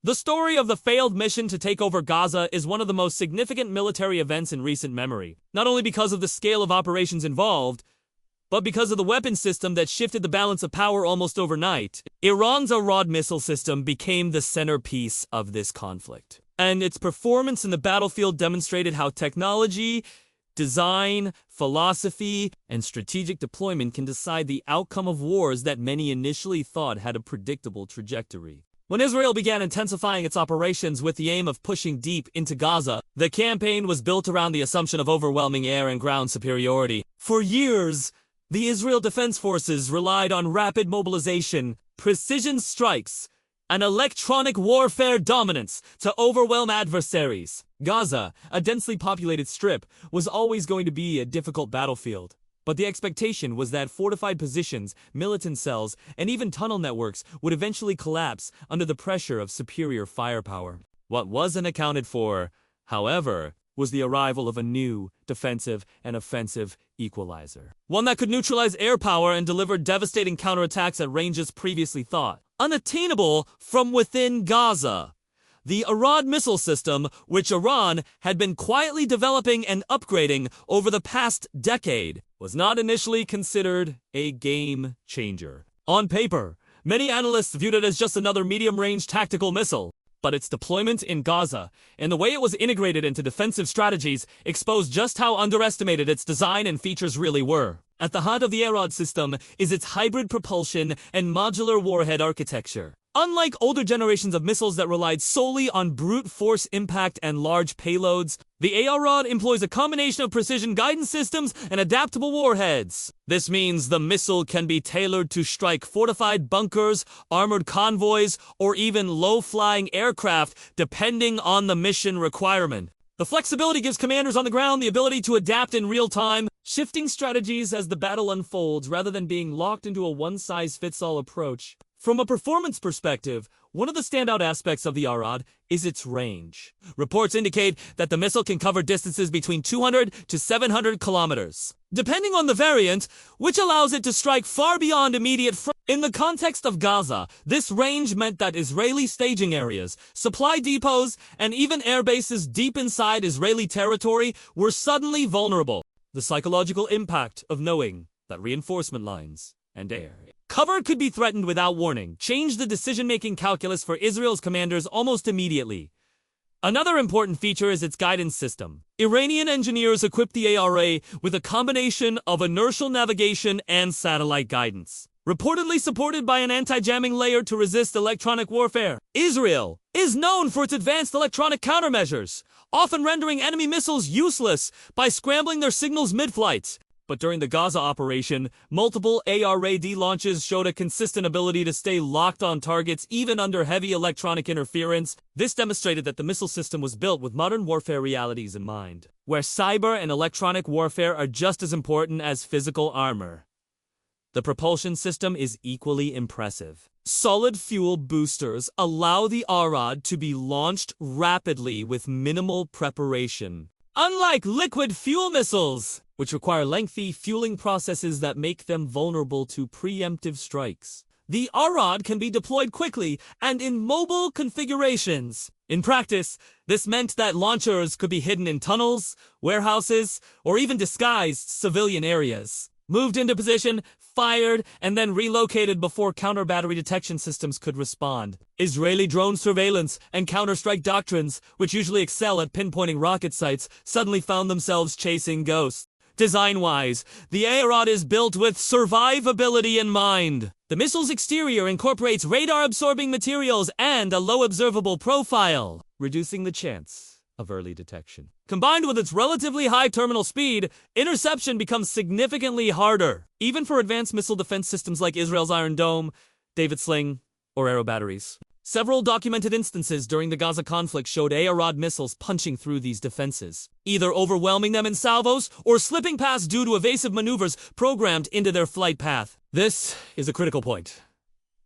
The story of the failed mission to take over Gaza is one of the most significant military events in recent memory, not only because of the scale of operations involved, but because of the weapon system that shifted the balance of power almost overnight. Iran's Arad missile system became the centerpiece of this conflict, and its performance in the battlefield demonstrated how technology, design, philosophy, and strategic deployment can decide the outcome of wars that many initially thought had a predictable trajectory. When Israel began intensifying its operations with the aim of pushing deep into Gaza, the campaign was built around the assumption of overwhelming air and ground superiority. For years, the Israel Defense Forces relied on rapid mobilization, precision strikes, and electronic warfare dominance to overwhelm adversaries. Gaza, a densely populated strip, was always going to be a difficult battlefield. But the expectation was that fortified positions, militant cells, and even tunnel networks would eventually collapse under the pressure of superior firepower. What wasn't accounted for, however, was the arrival of a new defensive and offensive equalizer. One that could neutralize air power and deliver devastating counterattacks at ranges previously thought unattainable from within Gaza. The Arad missile system, which Iran had been quietly developing and upgrading over the past decade, was not initially considered a game changer. On paper, many analysts viewed it as just another medium-range tactical missile, but its deployment in Gaza and the way it was integrated into defensive strategies exposed just how underestimated its design and features really were. At the heart of the Arad system is its hybrid propulsion and modular warhead architecture. Unlike older generations of missiles that relied solely on brute force impact and large payloads, the Arad employs a combination of precision guidance systems and adaptable warheads. This means the missile can be tailored to strike fortified bunkers, armored convoys, or even low-flying aircraft, depending on the mission requirement. The flexibility gives commanders on the ground the ability to adapt in real time, shifting strategies as the battle unfolds rather than being locked into a one-size-fits-all approach. From a performance perspective, one of the standout aspects of the Arad is its range. Reports indicate that the missile can cover distances between 200 to 700 kilometers, depending on the variant, which allows it to strike far beyond immediate front. In the context of Gaza, this range meant that Israeli staging areas, supply depots, and even air bases deep inside Israeli territory were suddenly vulnerable. The psychological impact of knowing that reinforcement lines and air cover could be threatened without warning changed the decision-making calculus for Israel's commanders almost immediately. Another important feature is its guidance system. Iranian engineers equipped the ARA with a combination of inertial navigation and satellite guidance, reportedly supported by an anti-jamming layer to resist electronic warfare. Israel is known for its advanced electronic countermeasures, often rendering enemy missiles useless by scrambling their signals mid-flight. But during the Gaza operation, multiple ARAD launches showed a consistent ability to stay locked on targets even under heavy electronic interference. This demonstrated that the missile system was built with modern warfare realities in mind, where cyber and electronic warfare are just as important as physical armor. The propulsion system is equally impressive. Solid fuel boosters allow the Arad to be launched rapidly with minimal preparation. Unlike liquid fuel missiles, which require lengthy fueling processes that make them vulnerable to preemptive strikes, the Arad can be deployed quickly and in mobile configurations. In practice, this meant that launchers could be hidden in tunnels, warehouses, or even disguised civilian areas, moved into position, fired, and then relocated before counter-battery detection systems could respond. Israeli drone surveillance and counter-strike doctrines, which usually excel at pinpointing rocket sites, suddenly found themselves chasing ghosts. Design-wise, the Arad is built with survivability in mind. The missile's exterior incorporates radar-absorbing materials and a low observable profile, reducing the chance of early detection. Combined with its relatively high terminal speed, interception becomes significantly harder, even for advanced missile defense systems like Israel's Iron Dome, David Sling, or Arrow batteries. Several documented instances during the Gaza conflict showed Arad missiles punching through these defenses, either overwhelming them in salvos or slipping past due to evasive maneuvers programmed into their flight path. This is a critical point.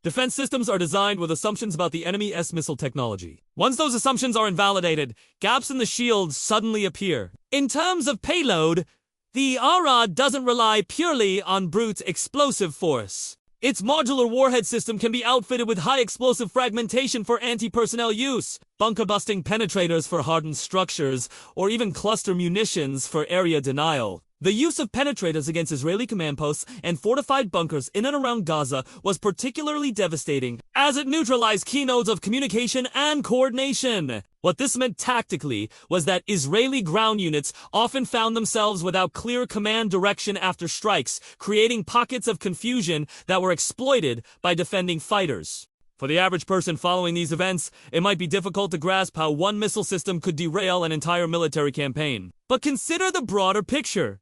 Defense systems are designed with assumptions about the enemy's missile technology. Once those assumptions are invalidated, gaps in the shield suddenly appear. In terms of payload, the Arad doesn't rely purely on brute explosive force. Its modular warhead system can be outfitted with high explosive fragmentation for anti-personnel use, bunker-busting penetrators for hardened structures, or even cluster munitions for area denial. The use of penetrators against Israeli command posts and fortified bunkers in and around Gaza was particularly devastating, as it neutralized key nodes of communication and coordination. What this meant tactically was that Israeli ground units often found themselves without clear command direction after strikes, creating pockets of confusion that were exploited by defending fighters. For the average person following these events, it might be difficult to grasp how one missile system could derail an entire military campaign. But consider the broader picture.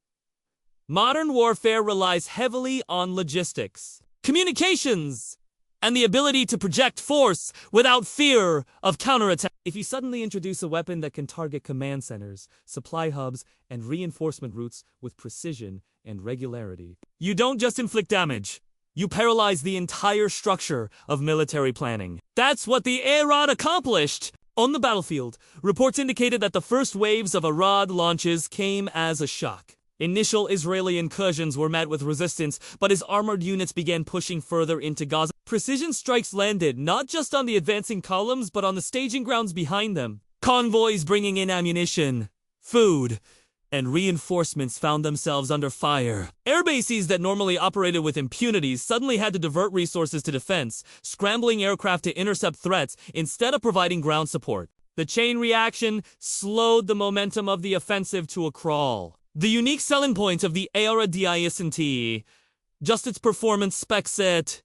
Modern warfare relies heavily on logistics, communications, and the ability to project force without fear of counterattack. If you suddenly introduce a weapon that can target command centers, supply hubs, and reinforcement routes with precision and regularity, you don't just inflict damage, you paralyze the entire structure of military planning. That's what the Arad accomplished. On the battlefield, reports indicated that the first waves of Arad launches came as a shock. Initial Israeli incursions were met with resistance, but as armored units began pushing further into Gaza, precision strikes landed not just on the advancing columns but on the staging grounds behind them. Convoys bringing in ammunition, food, and reinforcements found themselves under fire. Air bases that normally operated with impunity suddenly had to divert resources to defense, scrambling aircraft to intercept threats instead of providing ground support. The chain reaction slowed the momentum of the offensive to a crawl. The unique selling point of the ARADISNT, just its performance spec set,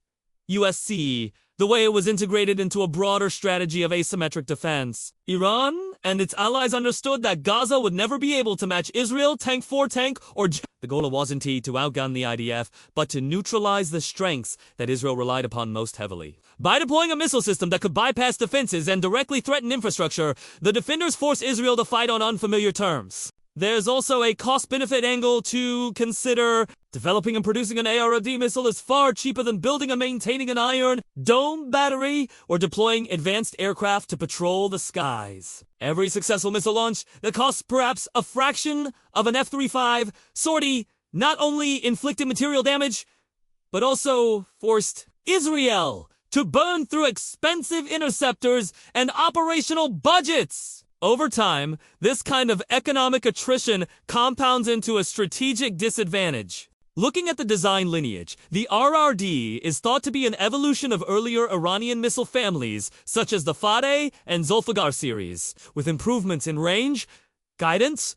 USC, the way it was integrated into a broader strategy of asymmetric defense. Iran and its allies understood that Gaza would never be able to match Israel tank for tank or the goal wasn't to outgun the IDF, but to neutralize the strengths that Israel relied upon most heavily. By deploying a missile system that could bypass defenses and directly threaten infrastructure, the defenders forced Israel to fight on unfamiliar terms. There's also a cost-benefit angle to consider. Developing and producing an ARAD missile is far cheaper than building and maintaining an Iron Dome battery or deploying advanced aircraft to patrol the skies. Every successful missile launch that costs perhaps a fraction of an F-35 sortie not only inflicted material damage, but also forced Israel to burn through expensive interceptors and operational budgets. Over time, this kind of economic attrition compounds into a strategic disadvantage. Looking at the design lineage, the RRD is thought to be an evolution of earlier Iranian missile families, such as the Fadeh and Zulfiqar series, with improvements in range, guidance,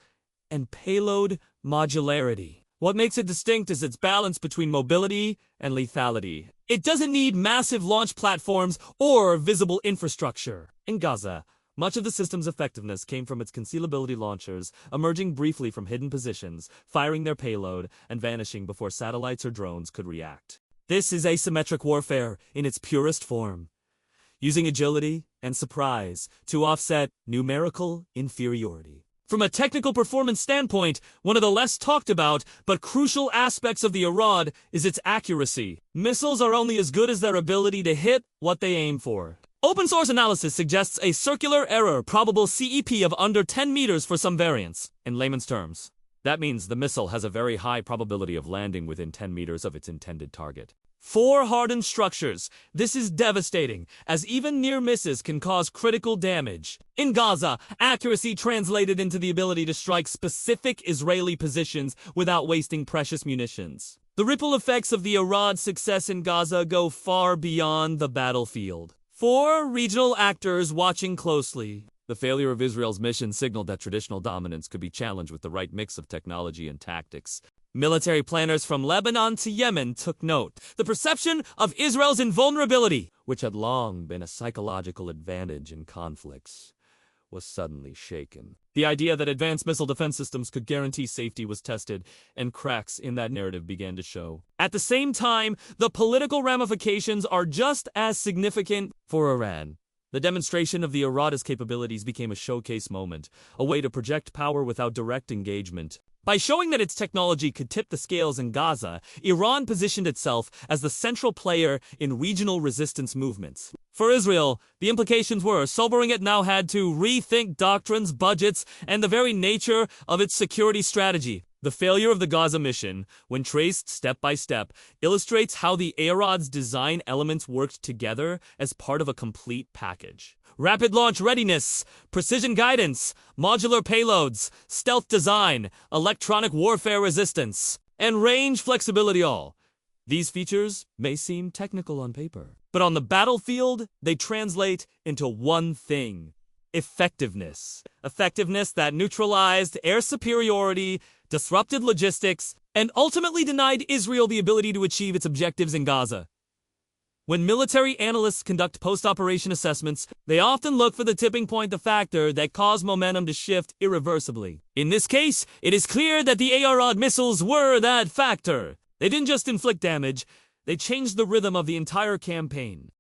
and payload modularity. What makes it distinct is its balance between mobility and lethality. It doesn't need massive launch platforms or visible infrastructure. In Gaza, much of the system's effectiveness came from its concealability launchers, emerging briefly from hidden positions, firing their payload, and vanishing before satellites or drones could react. This is asymmetric warfare in its purest form, using agility and surprise to offset numerical inferiority. From a technical performance standpoint, one of the less talked about but crucial aspects of the Arad is its accuracy. Missiles are only as good as their ability to hit what they aim for. Open source analysis suggests a circular error probable CEP of under 10 meters for some variants. In layman's terms, that means the missile has a very high probability of landing within 10 meters of its intended target. 4 hardened structures. This is devastating, as even near misses can cause critical damage. In Gaza, accuracy translated into the ability to strike specific Israeli positions without wasting precious munitions. The ripple effects of the Arad success in Gaza go far beyond the battlefield. 4 regional actors watching closely. The failure of Israel's mission signaled that traditional dominance could be challenged with the right mix of technology and tactics. Military planners from Lebanon to Yemen took note. The perception of Israel's invulnerability, which had long been a psychological advantage in conflicts, was suddenly shaken. The idea that advanced missile defense systems could guarantee safety was tested, and cracks in that narrative began to show. At the same time, the political ramifications are just as significant for Iran. The demonstration of the Arada's capabilities became a showcase moment, a way to project power without direct engagement. By showing that its technology could tip the scales in Gaza, Iran positioned itself as the central player in regional resistance movements. For Israel, the implications were sobering. It now had to rethink doctrines, budgets, and the very nature of its security strategy. The failure of the Gaza mission, when traced step by step, illustrates how the AROD's design elements worked together as part of a complete package. Rapid launch readiness, precision guidance, modular payloads, stealth design, electronic warfare resistance, and range flexibility all. These features may seem technical on paper, but on the battlefield, they translate into one thing: effectiveness. Effectiveness that neutralized air superiority, disrupted logistics, and ultimately denied Israel the ability to achieve its objectives in Gaza. When military analysts conduct post-operation assessments, they often look for the tipping point, the factor that caused momentum to shift irreversibly. In this case, it is clear that the AROD missiles were that factor. They didn't just inflict damage, they changed the rhythm of the entire campaign.